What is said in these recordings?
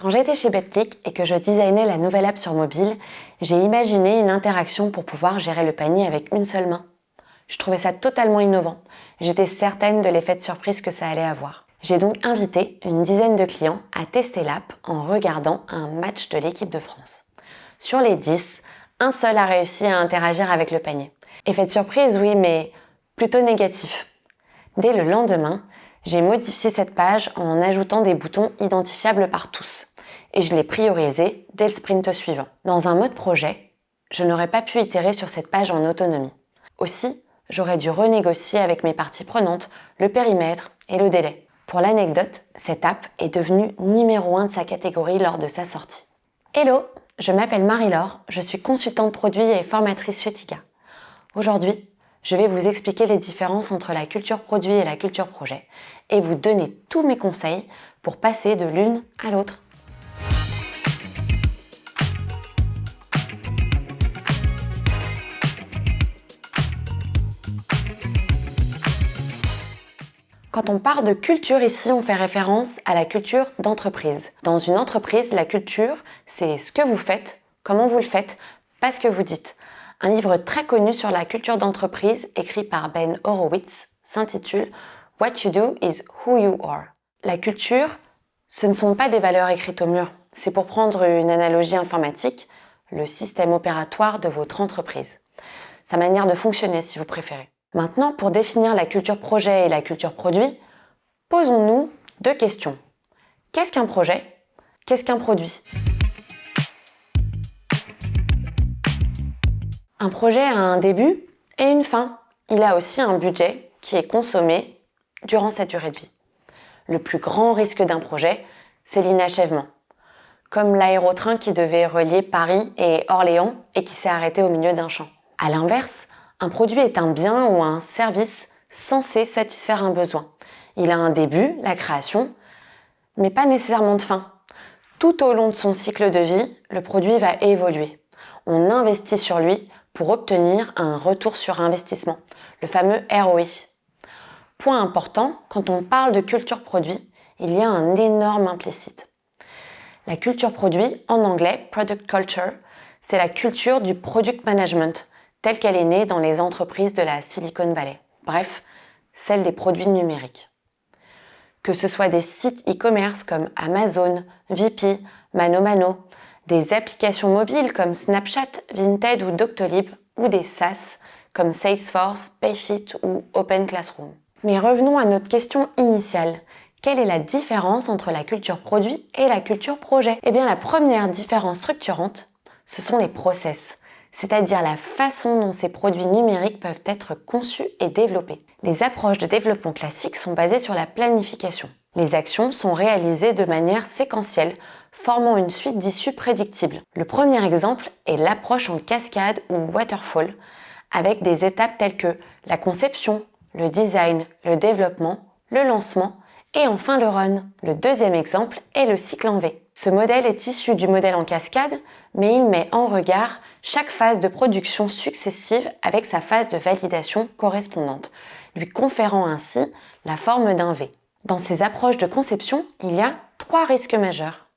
Quand j'étais chez Betclic et que je designais la nouvelle app sur mobile, j'ai imaginé une interaction pour pouvoir gérer le panier avec une seule main. Je trouvais ça totalement innovant. J'étais certaine de l'effet de surprise que ça allait avoir. J'ai donc invité une dizaine de clients à tester l'app en regardant un match de l'équipe de France. Sur les 10, un seul a réussi à interagir avec le panier. Effet de surprise, oui, mais plutôt négatif. Dès le lendemain, j'ai modifié cette page en ajoutant des boutons identifiables par tous. Et je l'ai priorisé dès le sprint suivant. Dans un mode projet, je n'aurais pas pu itérer sur cette page en autonomie. Aussi, j'aurais dû renégocier avec mes parties prenantes le périmètre et le délai. Pour l'anecdote, cette app est devenue numéro 1 de sa catégorie lors de sa sortie. Hello, je m'appelle Marie-Laure, je suis consultante produit et formatrice chez Tiga. Aujourd'hui, je vais vous expliquer les différences entre la culture produit et la culture projet et vous donner tous mes conseils pour passer de l'une à l'autre. Quand on parle de culture ici, on fait référence à la culture d'entreprise. Dans une entreprise, la culture, c'est ce que vous faites, comment vous le faites, pas ce que vous dites. Un livre très connu sur la culture d'entreprise, écrit par Ben Horowitz, s'intitule « What you do is who you are ». La culture, ce ne sont pas des valeurs écrites au mur. C'est pour prendre une analogie informatique, le système opératoire de votre entreprise. Sa manière de fonctionner, si vous préférez. Maintenant, pour définir la culture projet et la culture produit, posons-nous 2 questions. Qu'est-ce qu'un projet? Qu'est-ce qu'un produit? Un projet a un début et une fin. Il a aussi un budget qui est consommé durant sa durée de vie. Le plus grand risque d'un projet, c'est l'inachèvement. Comme l'aérotrain qui devait relier Paris et Orléans et qui s'est arrêté au milieu d'un champ. À l'inverse, un produit est un bien ou un service censé satisfaire un besoin. Il a un début, la création, mais pas nécessairement de fin. Tout au long de son cycle de vie, le produit va évoluer. On investit sur lui pour obtenir un retour sur investissement, le fameux ROI. Point important, quand on parle de culture produit, il y a un énorme implicite. La culture produit, en anglais, product culture, c'est la culture du product management, telle qu'elle est née dans les entreprises de la Silicon Valley. Bref, celle des produits numériques. Que ce soit des sites e-commerce comme Amazon, Vip, ManoMano, des applications mobiles comme Snapchat, Vinted ou Doctolib, ou des SaaS comme Salesforce, Payfit ou Open Classroom. Mais revenons à notre question initiale. Quelle est la différence entre la culture produit et la culture projet? Eh bien, la première différence structurante, ce sont les process, c'est-à-dire la façon dont ces produits numériques peuvent être conçus et développés. Les approches de développement classiques sont basées sur la planification. Les actions sont réalisées de manière séquentielle, formant une suite d'issues prédictibles. Le premier exemple est l'approche en cascade ou waterfall, avec des étapes telles que la conception, le design, le développement, le lancement et enfin le run. Le deuxième exemple est le cycle en V. Ce modèle est issu du modèle en cascade, mais il met en regard chaque phase de production successive avec sa phase de validation correspondante, lui conférant ainsi la forme d'un V. Dans ces approches de conception, il y a 3 risques majeurs.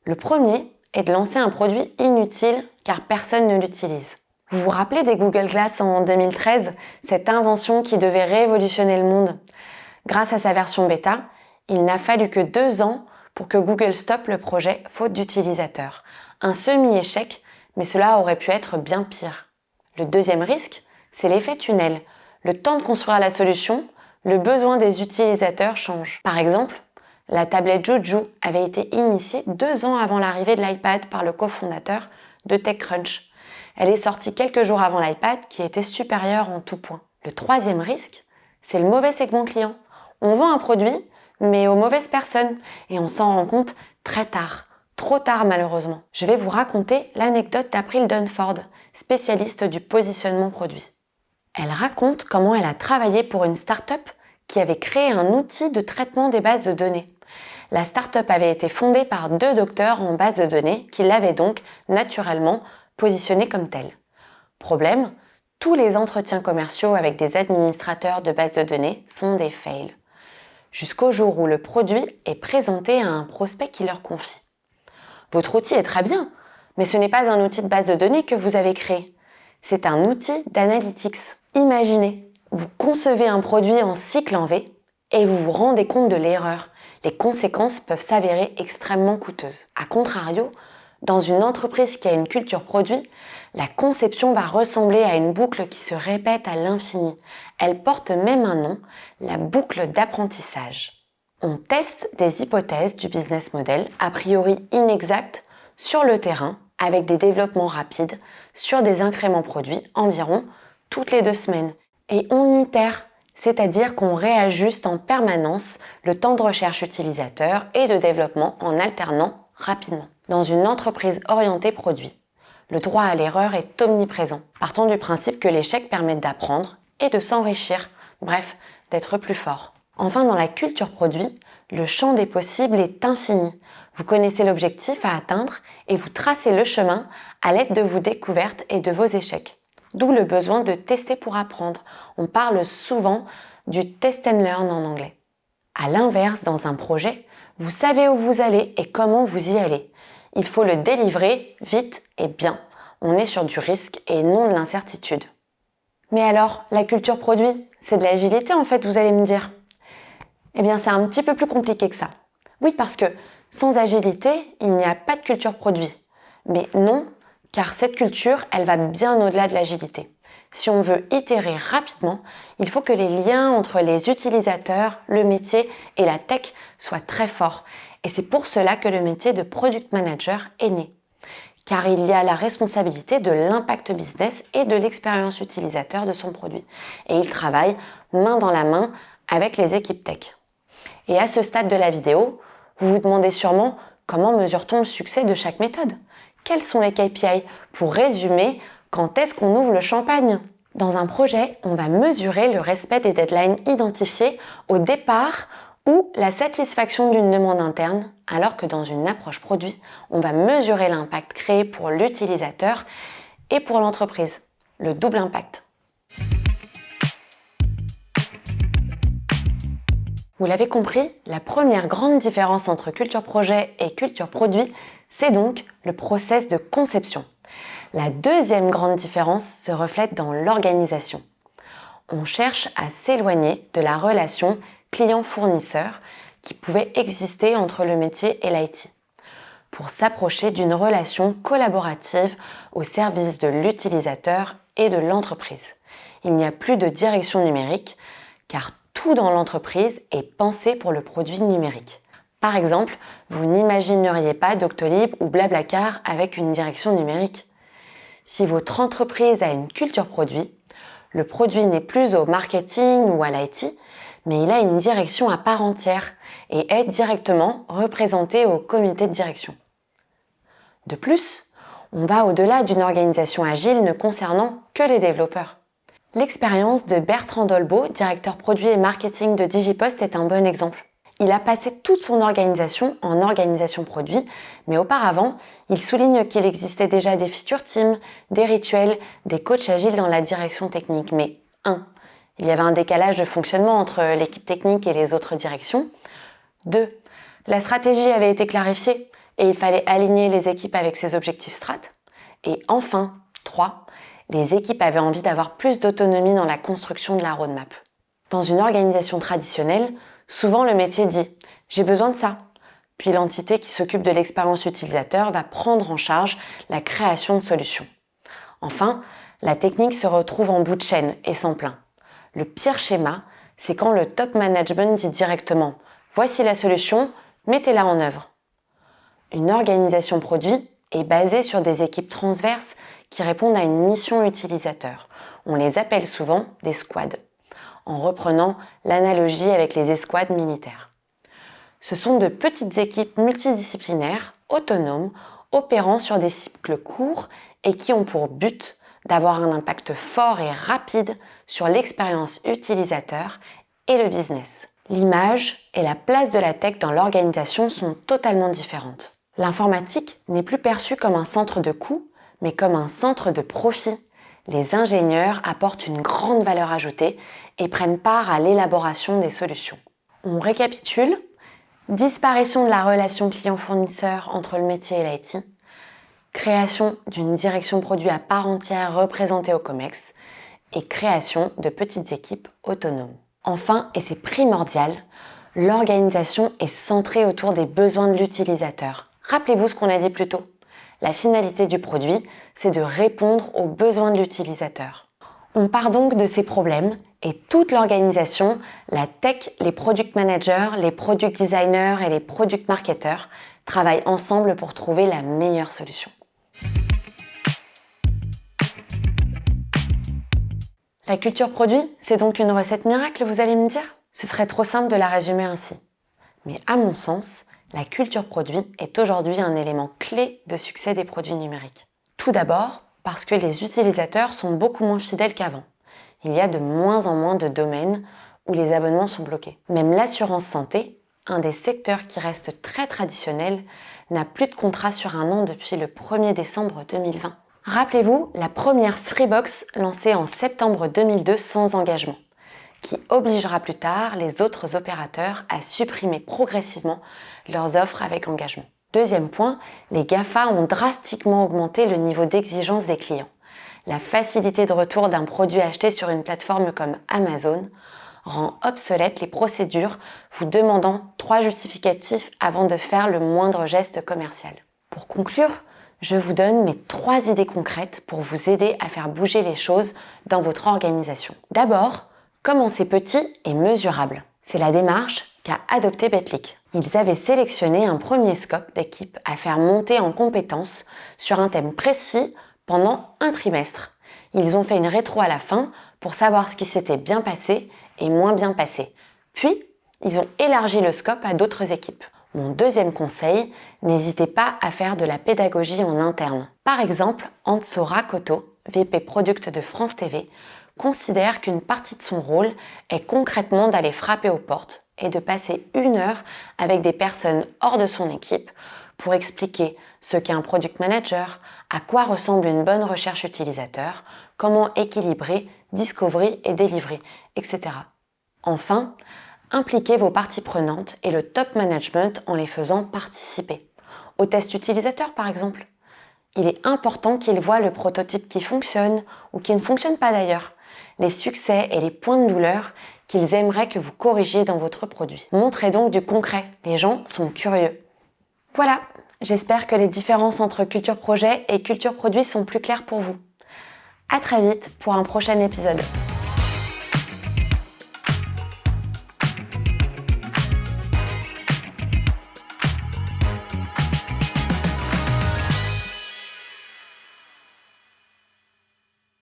Le premier est de lancer un produit inutile car personne ne l'utilise. Vous vous rappelez des Google Glass en 2013, cette invention qui devait révolutionner le monde? Grâce à sa version bêta, il n'a fallu que 2 ans pour que Google stoppe le projet faute d'utilisateurs. Un semi-échec, mais cela aurait pu être bien pire. Le deuxième risque, c'est l'effet tunnel. Le temps de construire la solution, le besoin des utilisateurs change. Par exemple, la tablette Juju avait été initiée 2 ans avant l'arrivée de l'iPad par le cofondateur de TechCrunch. Elle est sortie quelques jours avant l'iPad qui était supérieur en tout point. Le troisième risque, c'est le mauvais segment client. On vend un produit, mais aux mauvaises personnes, et on s'en rend compte très tard, trop tard malheureusement. Je vais vous raconter l'anecdote d'April Dunford, spécialiste du positionnement produit. Elle raconte comment elle a travaillé pour une start-up qui avait créé un outil de traitement des bases de données. La start-up avait été fondée par 2 docteurs en base de données qui l'avaient donc naturellement positionnée comme telle. Problème, tous les entretiens commerciaux avec des administrateurs de bases de données sont des fails. Jusqu'au jour où le produit est présenté à un prospect qui leur confie. Votre outil est très bien, mais ce n'est pas un outil de base de données que vous avez créé. C'est un outil d'analytics. Imaginez, vous concevez un produit en cycle en V et vous vous rendez compte de l'erreur. Les conséquences peuvent s'avérer extrêmement coûteuses. A contrario, dans une entreprise qui a une culture produit, la conception va ressembler à une boucle qui se répète à l'infini. Elle porte même un nom, la boucle d'apprentissage. On teste des hypothèses du business model, a priori inexactes, sur le terrain, avec des développements rapides, sur des incréments produits environ toutes les 2 semaines. Et on itère, c'est-à-dire qu'on réajuste en permanence le temps de recherche utilisateur et de développement en alternant rapidement. Dans une entreprise orientée produit, le droit à l'erreur est omniprésent, partant du principe que l'échec permet d'apprendre et de s'enrichir, bref, d'être plus fort. Enfin, dans la culture produit, le champ des possibles est infini. Vous connaissez l'objectif à atteindre et vous tracez le chemin à l'aide de vos découvertes et de vos échecs. D'où le besoin de tester pour apprendre. On parle souvent du test and learn en anglais. À l'inverse, dans un projet, vous savez où vous allez et comment vous y allez. Il faut le délivrer vite et bien. On est sur du risque et non de l'incertitude. Mais alors, la culture produit, c'est de l'agilité en fait, vous allez me dire. Eh bien, c'est un petit peu plus compliqué que ça. Oui, parce que sans agilité, il n'y a pas de culture produit. Mais non, car cette culture, elle va bien au-delà de l'agilité. Si on veut itérer rapidement, il faut que les liens entre les utilisateurs, le métier et la tech soient très forts. Et c'est pour cela que le métier de product manager est né. Car il y a la responsabilité de l'impact business et de l'expérience utilisateur de son produit. Et il travaille main dans la main avec les équipes tech. Et à ce stade de la vidéo, vous vous demandez sûrement comment mesure-t-on le succès de chaque méthode ? Quels sont les KPI ? Pour résumer, quand est-ce qu'on ouvre le champagne ? Dans un projet, on va mesurer le respect des deadlines identifiées au départ ou la satisfaction d'une demande interne, alors que dans une approche produit, on va mesurer l'impact créé pour l'utilisateur et pour l'entreprise, le double impact. Vous l'avez compris, la première grande différence entre culture projet et culture produit, c'est donc le process de conception. La deuxième grande différence se reflète dans l'organisation. On cherche à s'éloigner de la relation client-fournisseur qui pouvait exister entre le métier et l'IT, pour s'approcher d'une relation collaborative au service de l'utilisateur et de l'entreprise. Il n'y a plus de direction numérique, car tout dans l'entreprise est pensé pour le produit numérique. Par exemple, vous n'imagineriez pas Doctolib ou Blablacar avec une direction numérique. Si votre entreprise a une culture produit, le produit n'est plus au marketing ou à l'IT, mais il a une direction à part entière et est directement représenté au comité de direction. De plus, on va au-delà d'une organisation agile ne concernant que les développeurs. L'expérience de Bertrand Dolbeau, directeur produit et marketing de Digipost, est un bon exemple. Il a passé toute son organisation en organisation produit, mais auparavant, il souligne qu'il existait déjà des feature teams, des rituels, des coachs agiles dans la direction technique. Mais 1. Il y avait un décalage de fonctionnement entre l'équipe technique et les autres directions. 2. La stratégie avait été clarifiée et il fallait aligner les équipes avec ses objectifs strat. Et enfin, 3. Les équipes avaient envie d'avoir plus d'autonomie dans la construction de la roadmap. Dans une organisation traditionnelle, souvent le métier dit « j'ai besoin de ça ». Puis l'entité qui s'occupe de l'expérience utilisateur va prendre en charge la création de solutions. Enfin, la technique se retrouve en bout de chaîne et s'en plaint. Le pire schéma, c'est quand le top management dit directement « voici la solution, mettez-la en œuvre ». Une organisation produit est basée sur des équipes transverses qui répondent à une mission utilisateur. On les appelle souvent des squads, en reprenant l'analogie avec les escouades militaires. Ce sont de petites équipes multidisciplinaires, autonomes, opérant sur des cycles courts et qui ont pour but d'avoir un impact fort et rapide sur l'expérience utilisateur et le business. L'image et la place de la tech dans l'organisation sont totalement différentes. L'informatique n'est plus perçue comme un centre de coût, mais comme un centre de profit. Les ingénieurs apportent une grande valeur ajoutée et prennent part à l'élaboration des solutions. On récapitule. Disparition de la relation client-fournisseur entre le métier et l'IT. Création d'une direction produit à part entière représentée au COMEX. Et création de petites équipes autonomes. Enfin, et c'est primordial, l'organisation est centrée autour des besoins de l'utilisateur. Rappelez-vous ce qu'on a dit plus tôt. La finalité du produit, c'est de répondre aux besoins de l'utilisateur. On part donc de ces problèmes et toute l'organisation, la tech, les product managers, les product designers et les product marketers travaillent ensemble pour trouver la meilleure solution. La culture produit, c'est donc une recette miracle, vous allez me dire? Ce serait trop simple de la résumer ainsi. Mais à mon sens, la culture produit est aujourd'hui un élément clé de succès des produits numériques. Tout d'abord, parce que les utilisateurs sont beaucoup moins fidèles qu'avant. Il y a de moins en moins de domaines où les abonnements sont bloqués. Même l'assurance santé, un des secteurs qui reste très traditionnel, n'a plus de contrat sur un an depuis le 1er décembre 2020. Rappelez-vous la première Freebox lancée en septembre 2002 sans engagement, qui obligera plus tard les autres opérateurs à supprimer progressivement leurs offres avec engagement. Deuxième point, les GAFA ont drastiquement augmenté le niveau d'exigence des clients. La facilité de retour d'un produit acheté sur une plateforme comme Amazon rend obsolètes les procédures vous demandant 3 justificatifs avant de faire le moindre geste commercial. Pour conclure, je vous donne mes 3 idées concrètes pour vous aider à faire bouger les choses dans votre organisation. D'abord, commencez petit et mesurable. C'est la démarche qu'a adoptée Betclic. Ils avaient sélectionné un premier scope d'équipe à faire monter en compétences sur un thème précis pendant un trimestre. Ils ont fait une rétro à la fin pour savoir ce qui s'était bien passé et moins bien passé. Puis, ils ont élargi le scope à d'autres équipes. Mon deuxième conseil, n'hésitez pas à faire de la pédagogie en interne. Par exemple, Anso Rakoto, VP Product de France TV, considère qu'une partie de son rôle est concrètement d'aller frapper aux portes et de passer 1 heure avec des personnes hors de son équipe pour expliquer ce qu'est un product manager, à quoi ressemble une bonne recherche utilisateur, comment équilibrer discovery et delivery, etc. Enfin, impliquez vos parties prenantes et le top management en les faisant participer. Au test utilisateur par exemple. Il est important qu'ils voient le prototype qui fonctionne ou qui ne fonctionne pas d'ailleurs, les succès et les points de douleur qu'ils aimeraient que vous corrigiez dans votre produit. Montrez donc du concret, les gens sont curieux. Voilà, j'espère que les différences entre culture projet et culture produit sont plus claires pour vous. À très vite pour un prochain épisode.